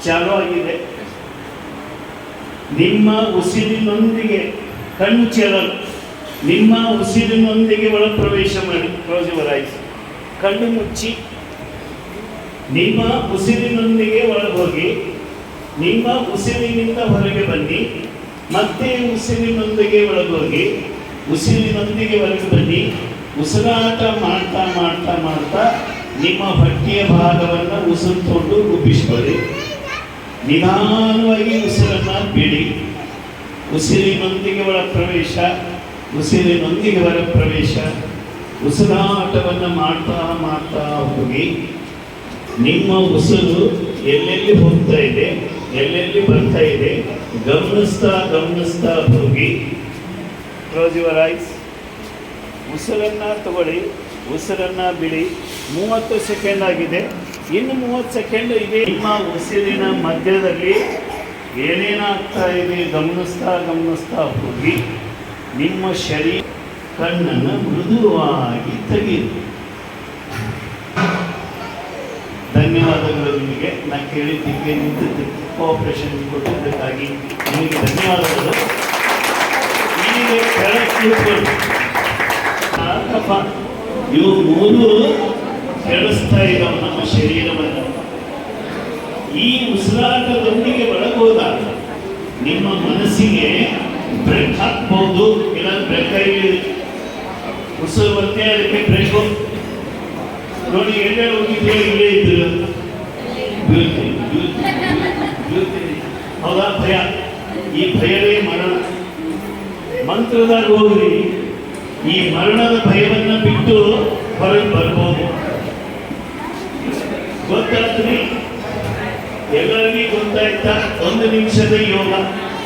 ಚಾಲು ಆಗಿದೆ. ನಿಮ್ಮ ಉಸಿರಿನೊಂದಿಗೆ ಕಣ್ಣು ಚೆಲ್ಲಲು, ನಿಮ್ಮ ಉಸಿರಿನೊಂದಿಗೆ ಒಳ ಪ್ರವೇಶ ಮಾಡಿ. Close your eyes. ಕಣ್ಣು ಮುಚ್ಚಿ ನಿಮ್ಮ ಉಸಿರಿನೊಂದಿಗೆ ಒಳಗೋಗಿ, ನಿಮ್ಮ ಉಸಿರಿನಿಂದ ಹೊರಗೆ ಬನ್ನಿ, ಮತ್ತೆ ಉಸಿರಿನೊಂದಿಗೆ ಒಳಗೋಗಿ, ಉಸಿರಿನೊಂದಿಗೆ ಹೊರಗೆ ಬನ್ನಿ. ಉಸಿರಾಟ ಮಾಡ್ತಾ ಮಾಡ್ತಾ ಮಾಡ್ತಾ ನಿಮ್ಮ ಹೊಟ್ಟೆಯ ಭಾಗವನ್ನು ಉಸಿರುಕೊಂಡು ರೂಪಿಸಿಕೊಳ್ಳಿ. ನಿಧಾನವಾಗಿ ಉಸಿರನ್ನು ಬಿಡಿ. ಉಸಿರಿನೊಂದಿಗೆ ಒಳ ಪ್ರವೇಶ, ಉಸಿರಿನೊಂದಿಗೆ ಹೊರ ಪ್ರವೇಶ. ಉಸಿರಾಟವನ್ನು ಮಾಡ್ತಾ ಮಾಡ್ತಾ ಹೋಗಿ. ನಿಮ್ಮ ಉಸಿರು ಎಲ್ಲೆಲ್ಲಿ ಹೋಗ್ತಾ ಇದೆ, ಎಲ್ಲೆಲ್ಲಿ ಬರ್ತಾ ಇದೆ ಗಮನಿಸ್ತಾ ಗಮನಿಸ್ತಾ ಹೋಗಿ. Close your eyes. ಉಸಿರನ್ನು ತಗೊಳ್ಳಿ, ಉಸಿರನ್ನು ಬಿಡಿ. 30 ಸೆಕೆಂಡ್ ಆಗಿದೆ. ಇನ್ನು 30 ಸೆಕೆಂಡ್ ಇದೆ. ನಿಮ್ಮ ಉಸಿರಿನ ಮಧ್ಯದಲ್ಲಿ ಏನೇನಾಗ್ತಾ ಇದೆ ಗಮನಿಸ್ತಾ ಗಮನಿಸ್ತಾ ಹೋಗಿ. ನಿಮ್ಮ ಶರೀರ ಕಣ್ಣನ್ನು ಮೃದುವಾಗಿ ತೆಗೆಯಿರಿ. ಧನ್ಯವಾದಗಳು ನಿಮಗೆ. ನಾನು ಕೇಳಿದ್ದಕ್ಕೆ ನಿಂತಿದ್ದು ಕೋಆಪರೇಷನ್ ಕೊಟ್ಟಿದ್ದಕ್ಕಾಗಿ ನಿಮಗೆ ಧನ್ಯವಾದಗಳು. ಈಗ ಕೆಳಗೆ ಇವು 3 ಕೆಡಿಸ್ತಾ ಇದ್ದಾವೆ ನಮ್ಮ ಶರೀರವನ್ನು. ಈ ಉಸಿರಾಟದೊಂದಿಗೆ ಒಳಗೋದಾಗ ನಿಮ್ಮ ಮನಸ್ಸಿಗೆ ಬ್ರೇಕ್ ಹಾಕ್ಬೋದು, ಇಲ್ಲ ಬ್ರೇಕ್ ಆಗಿ ಉಸಿರು ಬರ್ತೇ ಅದಕ್ಕೆ ಬ್ರೇಕು. ನೋಡಿ, ಎಲ್ಲೇ ಹೋಗಿದ್ರು ಇಲ್ಲೇ ಇದ್ರು. ಹೌದಾ? ಭಯ. ಈ ಭಯವೇ ಮರಣ. ಮಂತ್ರದಾಗ ಹೋಗ್ರಿ, ಈ ಮರಣದ ಭಯವನ್ನು ಬಿಟ್ಟು ಹೊರಗೆ ಬರ್ಬೋದು. ಗೊತ್ತಾಗ್ತದೆ ಎಲ್ಲರಿಗೂ ಗೊತ್ತಾಯ್ತಾ? 1 ನಿಮಿಷದ ಯೋಗ.